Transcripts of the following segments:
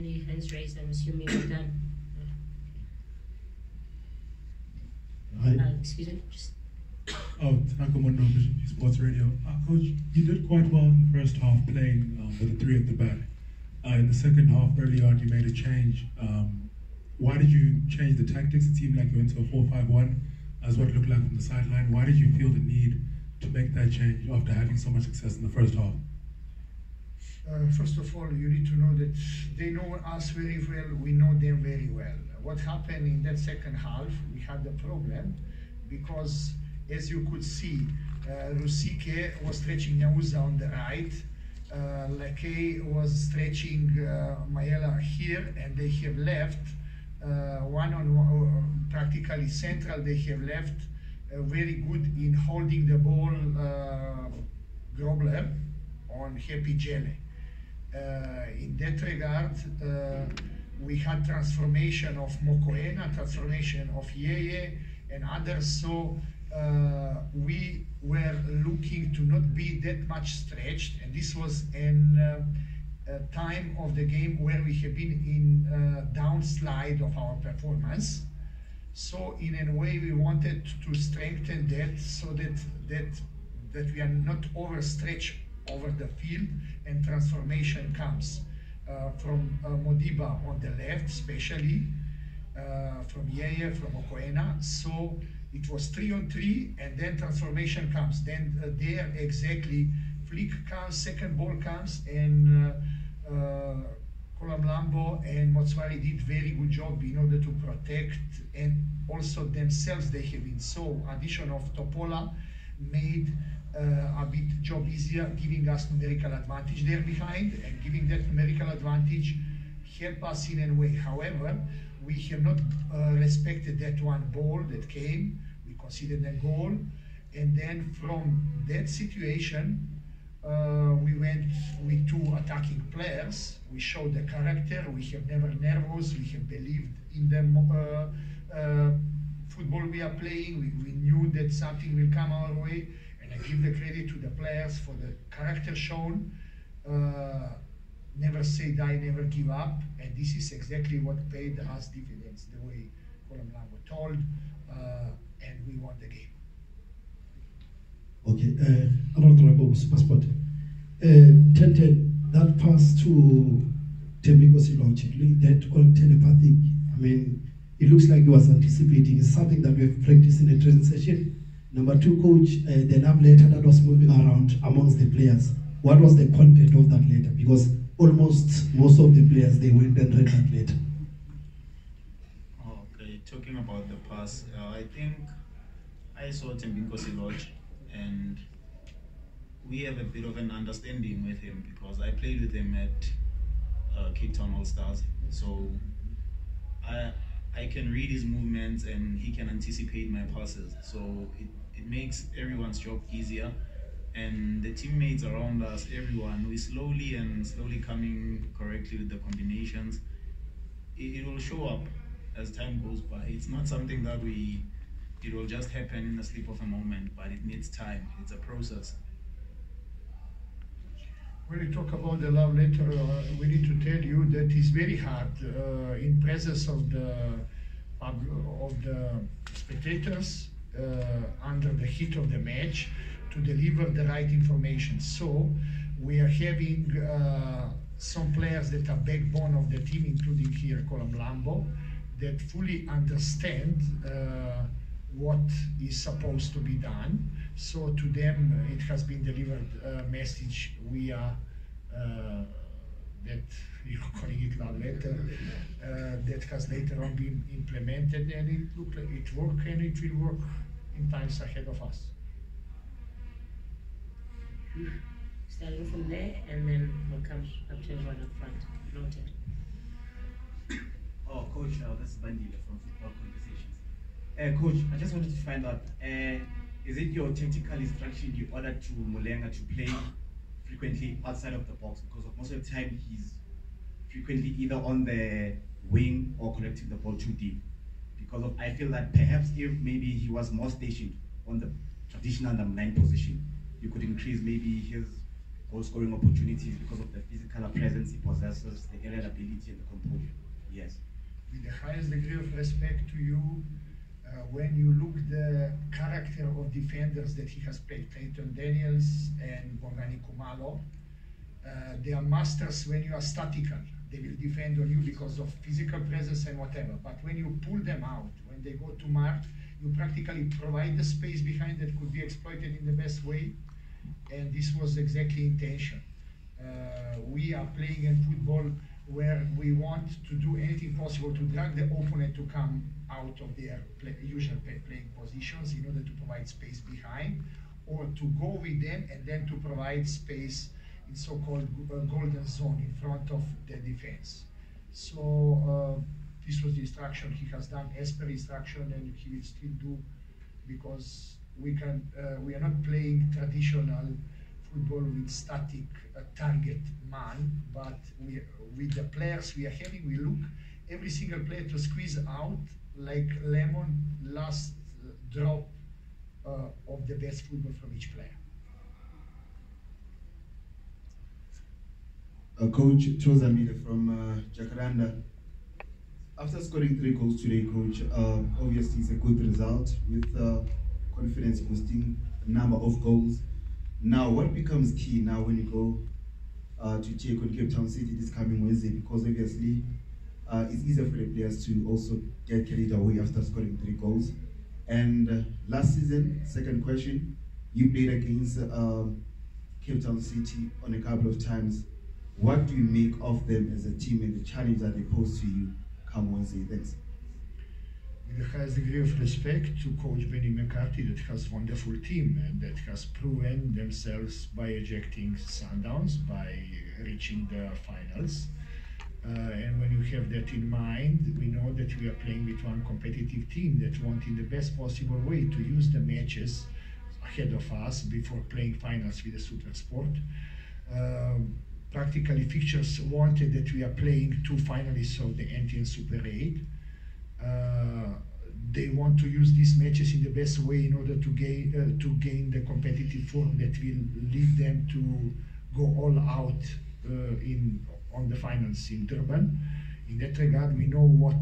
Any hands raised? I'm assuming we're done. Excuse me. Tanko Mondo, Sports Radio. Coach, you did quite well in the first half playing with the three at the back. In the second half, early on, you made a change. Why did you change the tactics? It seemed like you went to a 4-5-1, as what it looked like from the sideline. Why did you feel the need to make that change after having so much success in the first half? First of all, you need to know that they know us very well, we know them very well. What happened in that second half, we had a problem because, as you could see, Rusike was stretching Nyauza on the right, Leke was stretching Mayela here, and they have left one-on-one, practically central, they have left very good in holding the ball, Grobler on Happy Jele. In that regard, we had transformation of Mokoena, transformation of Yeye and others, so we were looking to not be that much stretched, and this was a time of the game where we have been in downslide of our performance. So in a way we wanted to strengthen that so that we are not overstretched over the field, and transformation comes from Modiba on the left, especially from Yeye, from Okoena. So it was 3-on-3, and then transformation comes. Then there exactly, flick comes, second ball comes, and Xola Mlambo and Motswari did very good job in order to protect, and also themselves they have been. So addition of Topola made a bit job easier, giving us numerical advantage there behind, and giving that numerical advantage help us in a way. However, we have not respected that one ball that came. We considered a goal, and then from that situation we went with two attacking players. We showed the character. We have never nervous. We have believed in the football we are playing. We knew that something will come our way, and I give the credit to the players for the character shown. Never say die, never give up, and this is exactly what paid us dividends, the way Xola Mlambo told, and we won the game. Okay, Honorable SuperSport. That pass to Tembiko Sredojevic, that all telepathic, I mean, it looks like he was anticipating. It's something that we've practiced in the training session. Number two, coach, the love letter that was moving around amongst the players. What was the content of that letter? Because almost most of the players, they went and read that letter. Okay, talking about the pass, I think I saw Tembiko Sredojevic, and we have a bit of an understanding with him because I played with him at Cape Town All Stars. So I can read his movements and he can anticipate my passes. So it makes everyone's job easier. And the teammates around us, everyone, we slowly coming correctly with the combinations. It will show up as time goes by. It's not something that it will just happen in the slip of a moment, but it needs time. It's a process. When we talk about the love letter, we need to tell you that it's very hard in presence of the spectators under the heat of the match to deliver the right information. So we are having some players that are backbone of the team, including here Xola Mlambo, that fully understand what is supposed to be done. So to them it has been delivered a message via that you're calling it love letter, that has later on been implemented, and it looked like it worked, and it will work in times ahead of us. Starting from there, and then we'll come up to everyone up front. Noted. Oh, Coach, this is Bandile from Football Conversations. Coach, I just wanted to find out, is it your tactical instruction you ordered to Molenga to play frequently outside of the box? Because most of the time he's frequently either on the wing or collecting the ball too deep. Because I feel that perhaps if maybe he was more stationed on the traditional number 9 position, you could increase maybe his goal scoring opportunities because of the physical presence he possesses, the aerial ability, and the composure. Yes. With the highest degree of respect to you, when you look the character of defenders that he has played, Clayton Daniels and Bongani Kumalo, they are masters when you are statical. They will defend on you because of physical presence and whatever. But when you pull them out, when they go to mark, you practically provide the space behind that could be exploited in the best way. And this was exactly intention. We are playing in football where we want to do anything possible to drag the opponent to come out of their usual playing positions in order to provide space behind, or to go with them and then to provide space in so-called golden zone in front of the defense. So this was the instruction he has done as per instruction, and he will still do, because we are not playing traditional football with static target man, but with the players we are having, we look every single player to squeeze out like lemon last drop of the best football from each player. Coach Xola Mlambo from Jacaranda. After scoring 3 goals today, Coach, obviously it's a good result with confidence boosting, a number of goals. Now, what becomes key now when you go to take on Cape Town City this coming Wednesday? Because obviously it's easier for the players to also get carried away after scoring 3 goals. And last season, second question, you played against Cape Town City on a couple of times. What do you make of them as a team and the challenge that they pose to you come Wednesday? Thanks. With the highest degree of respect to Coach Benny McCarthy, that has a wonderful team and that has proven themselves by ejecting Sundowns, by reaching the finals. And when you have that in mind, we know that we are playing with one competitive team that want in the best possible way to use the matches ahead of us before playing finals with the SuperSport. Practically fixtures wanted that we are playing 2 finalists of the NTN Super 8. They want to use these matches in the best way in order to gain the competitive form that will lead them to go all out on the finals in Durban. In that regard, we know what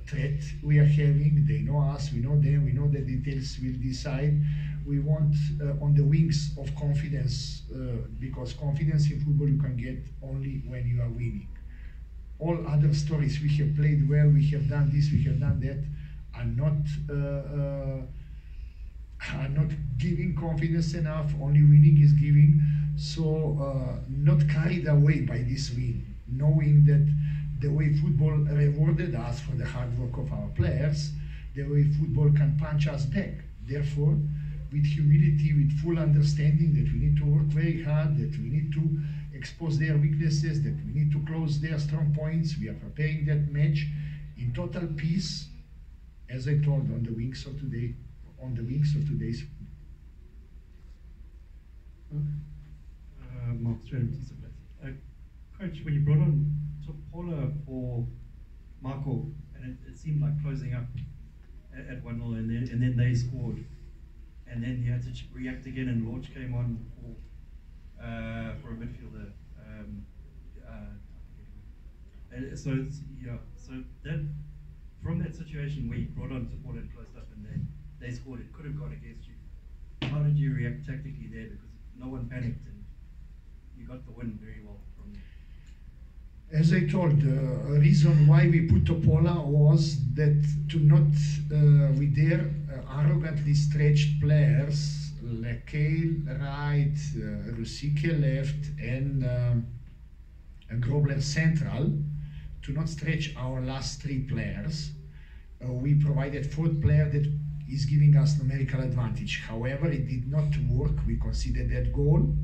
threat we are having. They know us, we know them, we know the details will decide. We want on the wings of confidence, because confidence in football you can get only when you are winning. All other stories, we have played well, we have done this, we have done that, are not giving confidence enough. Only winning is giving. So not carried away by this win, knowing that the way football rewarded us for the hard work of our players, the way football can punch us back. Therefore, with humility, with full understanding that we need to work very hard, that we need to expose their weaknesses, that we need to close their strong points, we are preparing that match in total peace, as I told, on the wings of today, on the wings of today's. Mark Sredojevic and Man. Coach, when you brought on Topola for Marco, and it seemed like closing up at 1-0, and then they scored, and then you had to react again, and Lorch came on for a midfielder. And so that from that situation where you brought on Topola and closed up, and then they scored, it could have gone against you. How did you react tactically there? Because no one panicked, and you got the win very well from there. As I told, a reason why we put Topola was that to not, with their arrogantly stretched players, Lekale right, Rusike left, and Grobler central, to not stretch our last 3 players. We provided 4th player that is giving us numerical advantage. However, it did not work. We conceded that goal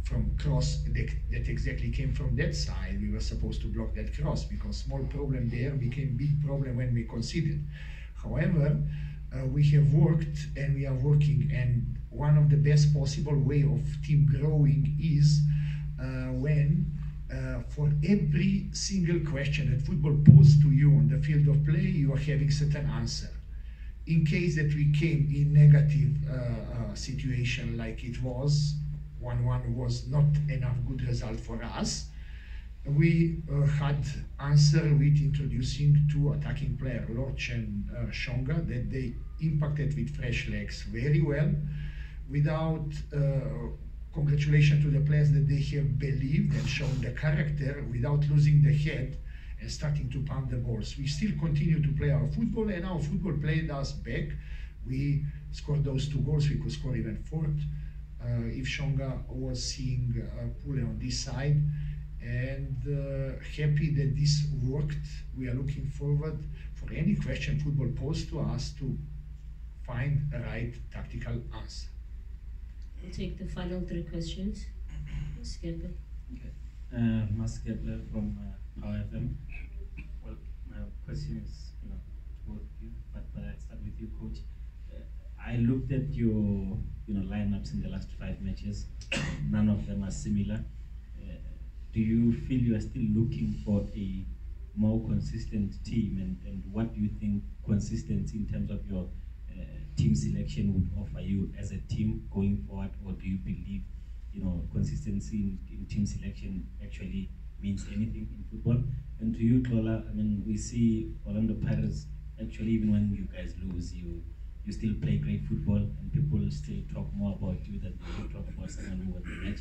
from cross that exactly came from that side. We were supposed to block that cross, because small problem there became big problem when we conceded. However, we have worked and we are working, and one of the best possible way of team growing is when for every single question that football poses to you on the field of play, you are having certain answer. In case that we came in negative situation like it was 1-1 was not enough good result for us. We had answer with introducing two attacking players, Loch and Shonga, that they impacted with fresh legs very well. Without congratulations to the players that they have believed and shown the character without losing the head and starting to pump the balls. We still continue to play our football, and our football played us back. We scored those 2 goals, we could score even 4th. If Shonga was seeing Pule on this side, and happy that this worked. We are looking forward for any question football posed to us to find a right tactical answer. We'll take the final 3 questions. Skipper. Okay. Skipper from Power FM. Well, my question is, to both of you, but I start with you, Coach. I looked at your, lineups in the last 5 matches. None of them are similar. Do you feel you are still looking for a more consistent team, and what do you think consistency in terms of your team selection would offer you as a team going forward, or do you believe consistency in team selection actually means anything in football? And to you, Xola, we see Orlando Pirates, actually even when you guys lose, you still play great football, and people still talk more about you than they talk about someone who won the match.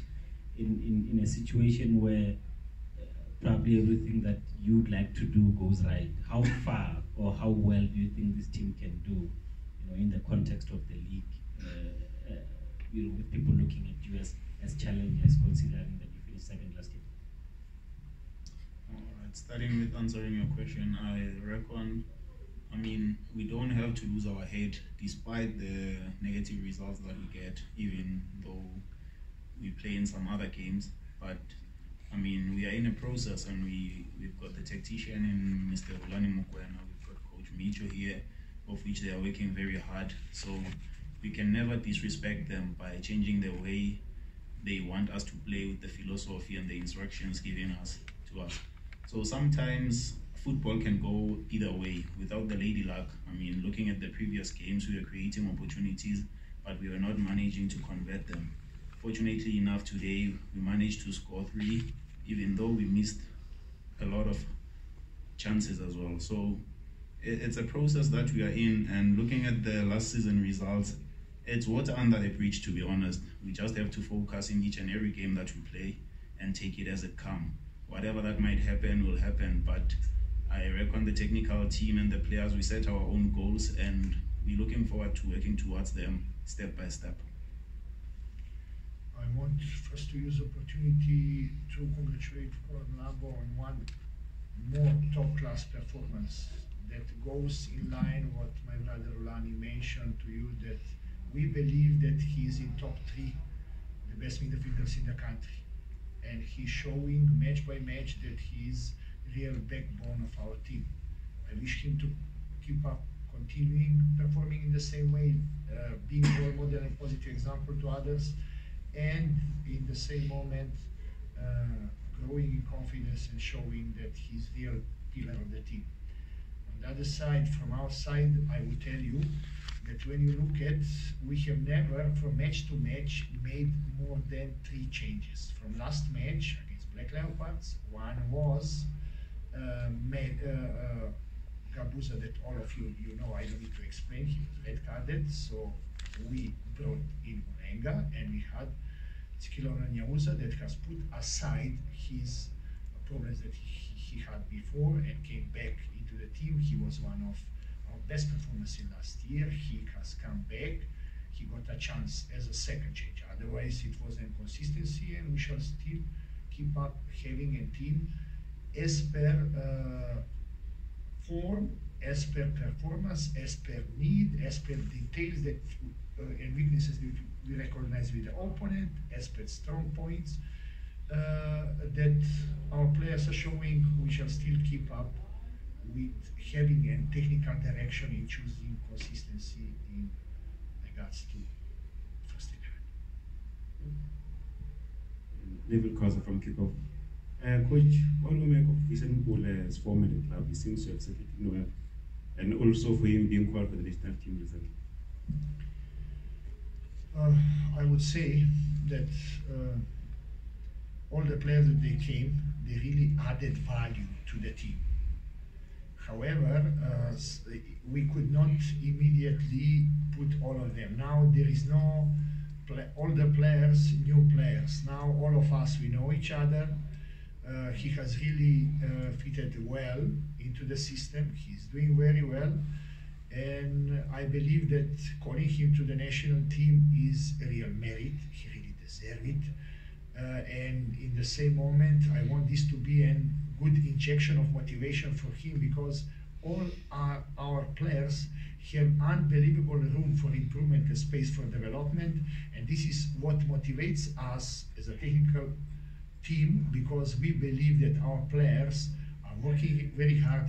In a situation where probably everything that you'd like to do goes right, how far or how well do you think this team can do, in the context of the league, with people looking at you as challengers, considering that you finished 2nd last year? All right, starting with answering your question, I reckon, we don't have to lose our head despite the negative results that we get, even though we play in some other games. But we are in a process, and we've got the tactician in Mr. Ulani Mokwena, we've got Coach Micho here, of which they are working very hard. So we can never disrespect them by changing the way they want us to play with the philosophy and the instructions given to us. So sometimes football can go either way without the lady luck. Looking at the previous games, we were creating opportunities, but we were not managing to convert them. Fortunately enough, today we managed to score 3, even though we missed a lot of chances as well. So it's a process that we are in, and looking at the last season results, it's water under the bridge, to be honest. We just have to focus in each and every game that we play and take it as it comes. Whatever that might happen will happen, but I reckon the technical team and the players, we set our own goals, and we're looking forward to working towards them step by step. I want first to use the opportunity to congratulate Xola Mlambo on one more top-class performance that goes in line what my brother Ulani mentioned to you, that we believe that he is in top 3, the best midfielders in the country. And he's showing match by match that he is real backbone of our team. I wish him to keep up, continuing performing in the same way, being a role model and positive example to others, and in the same moment growing in confidence and showing that he's real pillar of the team. On the other side, from our side, I will tell you that when you look at, we have never from match to match made more than 3 changes. From last match against Black Leopards, one was Gabuza, that all of you know, I don't need to explain, he was red carded, so we brought in Orenga, and we had Skilona Nyauza that has put aside his problems that he had before and came back into the team. He was one of our best performances last year. He has come back. He got a chance as a second change. Otherwise, it was inconsistency, and we shall still keep up having a team as per form, as per performance, as per need, as per details that and weaknesses that we recognize with the opponent, as per strong points that our players are showing. We shall still keep up with having a technical direction in choosing consistency in regards to first 11. Neville Causa from Kickoff. Coach, what do you make of Vincent Pule's form in the club? He seems to have settled in well, and also for him being called for the national team recently. I would say that all the players that they came, they really added value to the team. However, we could not immediately put all of them. Now there is no older players, new players. Now all of us, we know each other. He has really fitted well into the system. He's doing very well. And I believe that calling him to the national team is a real merit. He really deserves it. And in the same moment, I want this to be a good injection of motivation for him, because all our players have unbelievable room for improvement and space for development. And this is what motivates us as a technical team, because we believe that our players are working very hard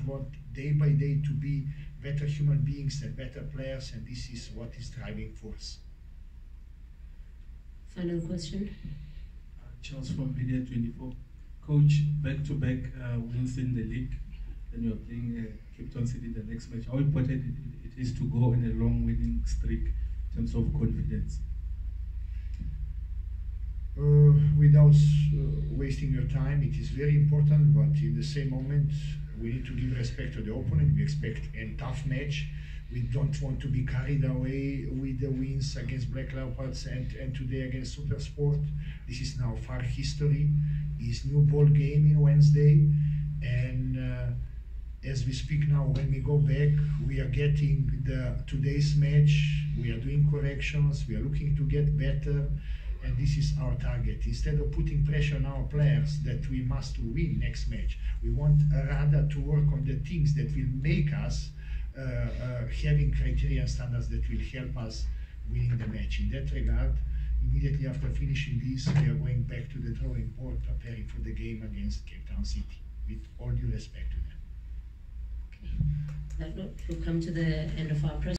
day by day to be better human beings and better players, and this is what is driving force. Final question. Charles from Media 24. Coach, back-to-back wins in the league, then you're playing Cape Town City the next match. How important it is to go in a long winning streak in terms of confidence? Without wasting your time, it is very important, but in the same moment, we need to give respect to the opponent. We expect a tough match. We don't want to be carried away with the wins against Black Leopards and today against SuperSport. This is now far history. It's new ball game in Wednesday, and as we speak now, when we go back, we are getting today's match. We are doing corrections. We are looking to get better. And this is our target. Instead of putting pressure on our players that we must win next match, we want rather to work on the things that will make us having criteria and standards that will help us winning the match. In that regard, immediately after finishing this, we are going back to the drawing board, preparing for the game against Cape Town City, with all due respect to them. Okay. That note, we've come to the end of our press.